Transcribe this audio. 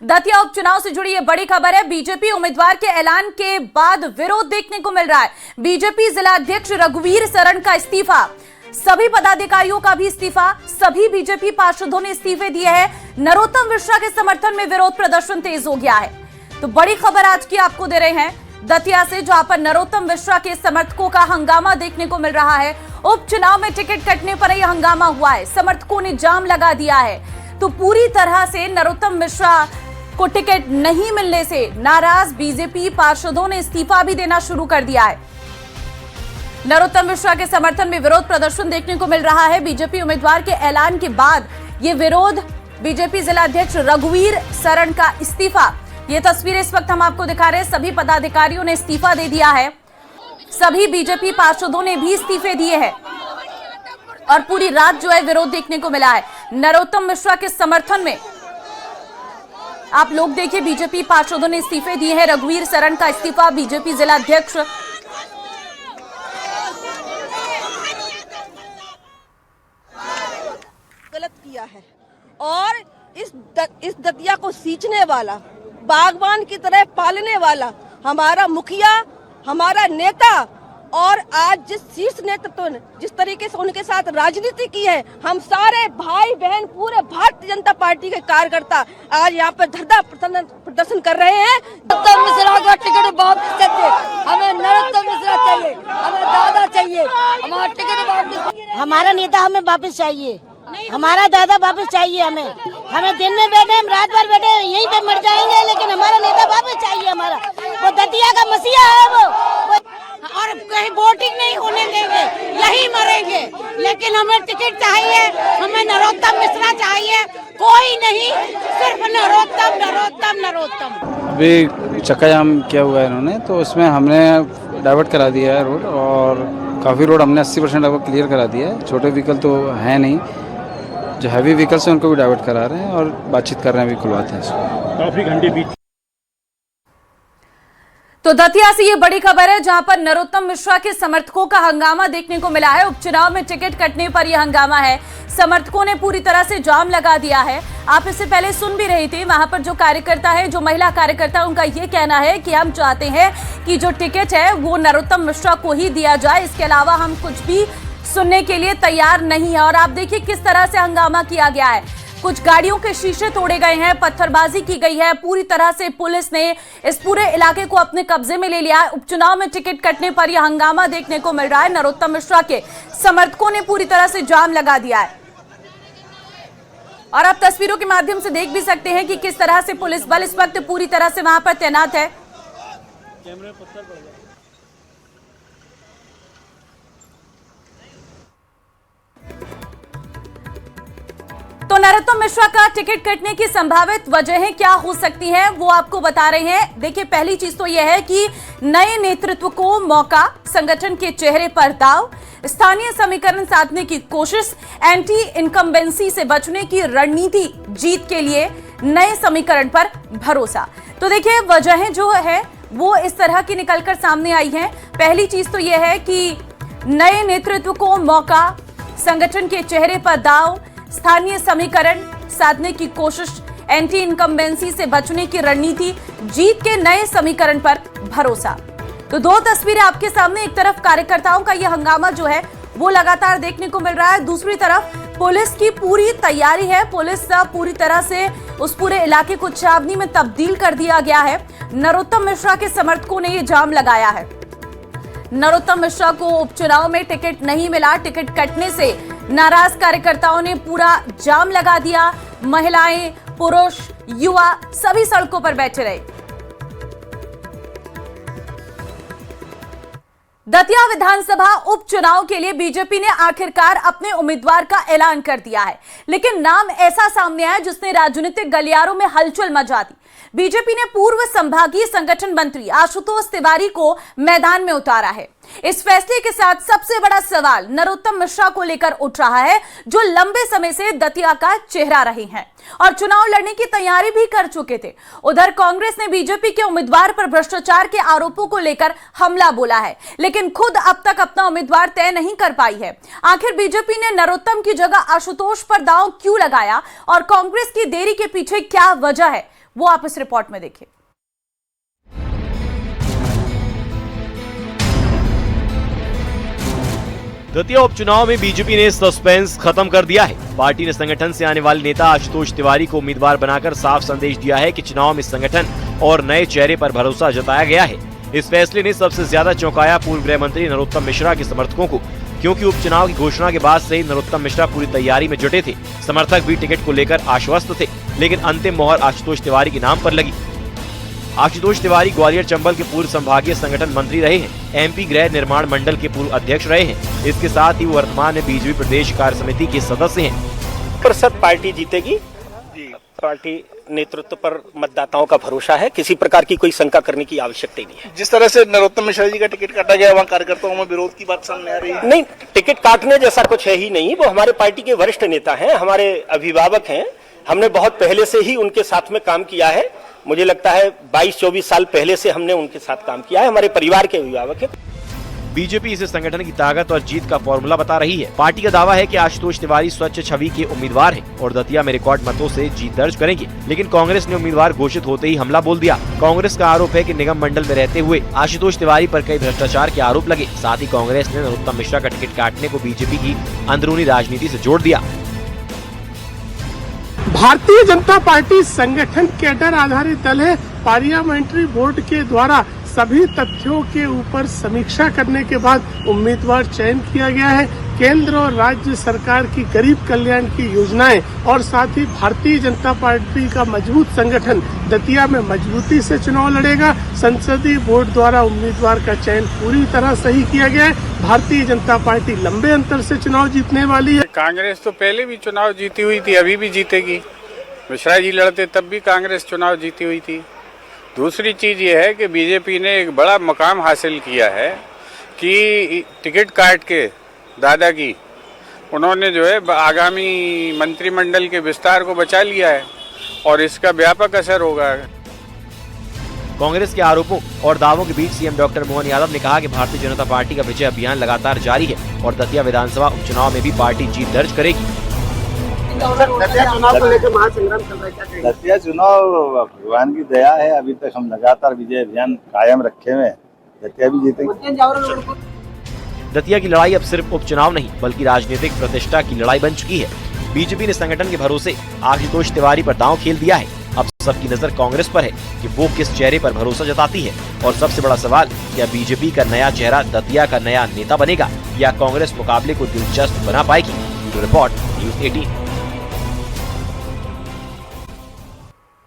दतिया उपचुनाव से जुड़ी ये बड़ी खबर है। बीजेपी उम्मीदवार के ऐलान के बाद विरोध देखने को मिल रहा है। बीजेपी जिला अध्यक्ष रघुवीर शरण का इस्तीफा, सभी पदाधिकारियों का भी इस्तीफा, सभी बीजेपी पार्षदों ने इस्तीफे दिए हैं। नरोत्तम मिश्रा के समर्थन में विरोध प्रदर्शन तेज हो गया है। तो बड़ी खबर आज की आपको दे रहे हैं दतिया से, जहां पर नरोत्तम मिश्रा के समर्थकों का हंगामा देखने को मिल रहा है। उपचुनाव में टिकट कटने पर यह हंगामा हुआ है, समर्थकों ने जाम लगा दिया है। तो पूरी तरह से नरोत्तम मिश्रा को टिकट नहीं मिलने से नाराज बीजेपी पार्षदों ने इस्तीफा भी देना शुरू कर दिया है। नरोत्तम मिश्रा के समर्थन में विरोध प्रदर्शन देखने को मिल रहा है। बीजेपी उम्मीदवार के ऐलान के बाद ये विरोध, बीजेपी जिला अध्यक्ष रघुवीर शरण का इस्तीफा, ये तस्वीरें इस वक्त हम आपको दिखा रहे हैं। सभी पदाधिकारियों ने इस्तीफा दे दिया है, सभी बीजेपी पार्षदों ने भी इस्तीफे दिए हैं और पूरी रात जो है विरोध देखने को मिला है नरोत्तम मिश्रा के समर्थन में। आप लोग देखिए, बीजेपी पार्षदों ने इस्तीफे दिए हैं। रघुवीर शरण का इस्तीफा, बीजेपी जिला अध्यक्ष गलत किया है और इस दतिया को सींचने वाला, बागबान की तरह पालने वाला हमारा मुखिया, हमारा नेता, और आज जिस शीर्ष नेतृत्व ने जिस तरीके से उनके साथ राजनीति की है, हम सारे भाई बहन पूरे भारतीय जनता पार्टी के कार्यकर्ता आज यहाँ पे धरना प्रदर्शन कर रहे हैं। नरोत्तम मिश्रा का टिकट वापस चाहिए, हमें नरोत्तम मिश्रा चाहिए, हमें दादा चाहिए, हमारा टिकट वापस, हमारा नेता हमें वापस चाहिए, हमारा दादा वापस चाहिए। हमें दिन में बैठे, हम रात भर बैठे, यहीं पे मर जाएंगे, लेकिन हमारा नेता वापस चाहिए। हमारा वो दतिया का मसीहा है वो, और कहीं वोटिंग नहीं होने देंगे, यही मरेंगे। लेकिन हमें टिकट चाहिए, हमें नरोत्तम मिश्रा चाहिए, कोई नहीं, सिर्फ नरोत्तम नरोत्तम नरोत्तम। अभी चक्का जाम किया हुआ है इन्होंने, तो उसमें हमने डाइवर्ट करा दिया है रोड, और काफ़ी रोड हमने 80% लगभग क्लियर करा दिया है। छोटे व्हीकल तो है नहीं, जो हैवी व्हीकल्स हैं उनको भी डाइवर्ट करा रहे हैं और बातचीत कर रहे हैं, अभी खुलवाते हैं इसको। काफी घंटे बीत। तो दतिया से ये बड़ी खबर है, जहां पर नरोत्तम मिश्रा के समर्थकों का हंगामा देखने को मिला है। उपचुनाव में टिकट कटने पर यह हंगामा है, समर्थकों ने पूरी तरह से जाम लगा दिया है। आप इससे पहले सुन भी रही थी, वहां पर जो कार्यकर्ता है, जो महिला कार्यकर्ता, उनका ये कहना है कि हम चाहते हैं कि जो टिकट है वो नरोत्तम मिश्रा को ही दिया जाए, इसके अलावा हम कुछ भी सुनने के लिए तैयार नहीं है। और आप देखिए किस तरह से हंगामा किया गया है, कुछ गाड़ियों के शीशे तोड़े गए हैं, पत्थरबाजी की गई है, पूरी तरह से पुलिस ने इस पूरे इलाके को अपने कब्जे में ले लिया है। उपचुनाव में टिकट कटने पर यह हंगामा देखने को मिल रहा है। नरोत्तम मिश्रा के समर्थकों ने पूरी तरह से जाम लगा दिया है और आप तस्वीरों के माध्यम से देख भी सकते हैं कि किस तरह से पुलिस बल इस वक्त पूरी तरह से वहां पर तैनात है। तो नरोत्तम मिश्रा का टिकट कटने की संभावित वजहें क्या हो सकती हैं, वो आपको बता रहे हैं। देखिए, पहली चीज तो यह है कि नए नेतृत्व को मौका, संगठन के चेहरे पर दाव, स्थानीय समीकरण साधने की कोशिश, एंटी इनकम्बेंसी से बचने की रणनीति, जीत के लिए नए समीकरण पर भरोसा। तो देखिए, वजहें जो है वो इस तरह की निकलकर सामने आई हैं। पहली चीज तो यह है कि नए नेतृत्व को मौका, संगठन के चेहरे पर दाव, स्थानीय समीकरण साधने की कोशिश, एंटी इनकम्बेंसी से बचने की रणनीति, जीत के नए समीकरण पर भरोसा। तो दो तस्वीरें आपके सामने, एक तरफ कार्यकर्ताओं का यह हंगामा जो है वो लगातार देखने को मिल रहा है, दूसरी तरफ पुलिस की पूरी तैयारी है। पुलिस पूरी तरह से उस पूरे इलाके को छावनी में तब्दील कर दिया गया है। नरोत्तम मिश्रा के समर्थकों ने ये जाम लगाया है। नरोत्तम मिश्रा को उपचुनाव में टिकट नहीं मिला, टिकट कटने से नाराज कार्यकर्ताओं ने पूरा जाम लगा दिया। महिलाएं, पुरुष, युवा सभी सड़कों पर बैठे रहे। दतिया विधानसभा उपचुनाव के लिए बीजेपी ने आखिरकार अपने उम्मीदवार का ऐलान कर दिया है, लेकिन नाम ऐसा सामने आया जिसने राजनीतिक गलियारों में हलचल मचा दी। बीजेपी ने पूर्व संभागीय संगठन मंत्री आशुतोष तिवारी को मैदान में उतारा है। इस फैसले के साथ सबसे बड़ा सवाल नरोत्तम मिश्रा को लेकर उठ रहा है, जो लंबे समय से दतिया का चेहरा रहे हैं और चुनाव लड़ने की तैयारी भी कर चुके थे। उधर कांग्रेस ने बीजेपी के उम्मीदवार पर भ्रष्टाचार के आरोपों को लेकर हमला बोला है, लेकिन खुद अब तक अपना उम्मीदवार तय नहीं कर पाई है। आखिर बीजेपी ने नरोत्तम की जगह आशुतोष पर दांव क्यों लगाया और कांग्रेस की देरी के पीछे क्या वजह है, वो आप इस रिपोर्ट में देखिए। दतिया उपचुनाव में बीजेपी ने सस्पेंस खत्म कर दिया है। पार्टी ने संगठन से आने वाले नेता आशुतोष तिवारी को उम्मीदवार बनाकर साफ संदेश दिया है कि चुनाव में संगठन और नए चेहरे पर भरोसा जताया गया है। इस फैसले ने सबसे ज्यादा चौंकाया पूर्व गृह मंत्री नरोत्तम मिश्रा के समर्थकों को, क्योंकि उपचुनाव की घोषणा के बाद से ही नरोत्तम मिश्रा पूरी तैयारी में जुटे थे। समर्थक भी टिकट को लेकर आश्वस्त थे, लेकिन अंतिम मोहर आशुतोष तिवारी के नाम पर लगी। आशुतोष तिवारी ग्वालियर चंबल के पूर्व संभागीय संगठन मंत्री रहे हैं, एमपी गृह निर्माण मंडल के पूर्व अध्यक्ष रहे हैं। इसके साथ ही वो वर्तमान में बीजेपी प्रदेश कार्य समिति के सदस्य हैं। प्रतिशत पार्टी जीतेगी। पार्टी नेतृत्व पर मतदाताओं का भरोसा है, किसी प्रकार की कोई शंका करने की आवश्यकता ही नहीं है। जिस तरह से नरोत्तम मिश्रा जी का टिकट काटा गया, वहाँ कार्यकर्ताओं में विरोध की बात सामने आ रही है। नहीं, टिकट काटने जैसा कुछ है ही नहीं। वो हमारे पार्टी के वरिष्ठ नेता हैं, हमारे अभिभावक हैं। हमने बहुत पहले से ही उनके साथ में काम किया है। मुझे लगता है 22-24 साल पहले से हमने उनके साथ काम किया है। हमारे परिवार के अभिभावक हैं। बीजेपी इसे संगठन की ताकत और जीत का फॉर्मूला बता रही है। पार्टी का दावा है कि आशुतोष तिवारी स्वच्छ छवि के उम्मीदवार हैं और दतिया में रिकॉर्ड मतों से जीत दर्ज करेंगे। लेकिन कांग्रेस ने उम्मीदवार घोषित होते ही हमला बोल दिया। कांग्रेस का आरोप है कि निगम मंडल में रहते हुए आशुतोष तिवारी पर कई भ्रष्टाचार के आरोप लगे। साथ ही कांग्रेस ने नरोत्तम मिश्रा का टिकट काटने को बीजेपी की अंदरूनी राजनीति से जोड़ दिया। भारतीय जनता पार्टी संगठन कैडर आधारित दल है। पार्लियामेंट्री बोर्ड के द्वारा सभी तथ्यों के ऊपर समीक्षा करने के बाद उम्मीदवार चयन किया गया है। केंद्र और राज्य सरकार की गरीब कल्याण की योजनाएं और साथ ही भारतीय जनता पार्टी का मजबूत संगठन दतिया में मजबूती से चुनाव लड़ेगा। संसदीय बोर्ड द्वारा उम्मीदवार का चयन पूरी तरह सही किया गया है। भारतीय जनता पार्टी लंबे अंतर से चुनाव जीतने वाली है। कांग्रेस तो पहले भी चुनाव जीती हुई थी, अभी भी जीतेगी। मिश्रा जी लड़ते तब भी कांग्रेस चुनाव जीती हुई थी। दूसरी चीज ये है कि बीजेपी ने एक बड़ा मकाम हासिल किया है कि टिकट काट के दादा की उन्होंने जो है आगामी मंत्रिमंडल के विस्तार को बचा लिया है और इसका व्यापक असर होगा। कांग्रेस के आरोपों और दावों के बीच सीएम डॉक्टर मोहन यादव ने कहा कि भारतीय जनता पार्टी का विजय अभियान लगातार जारी है और दतिया विधानसभा उपचुनाव में भी पार्टी जीत दर्ज करेगी। दतिया चुनाव को लेकर महासंग्राम चल रहा है, क्या कहेंगे? दतिया चुनाव भगवान की दया है। अभी तक हम लगातार विजय अभियान कायम रखे हुए हैं। दतिया भी जीतेगी। दतिया की लड़ाई अब सिर्फ उपचुनाव नहीं बल्कि राजनीतिक प्रतिष्ठा की लड़ाई बन चुकी है। बीजेपी ने संगठन के भरोसे आशुतोष तिवारी पर दांव खेल दिया है। अब सबकी नजर कांग्रेस पर है कि वो किस चेहरे पर भरोसा जताती है। और सबसे बड़ा सवाल, क्या बीजेपी का नया चेहरा दतिया का नया नेता बनेगा या कांग्रेस मुकाबले को दिलचस्प बना पाएगी? Report news 18।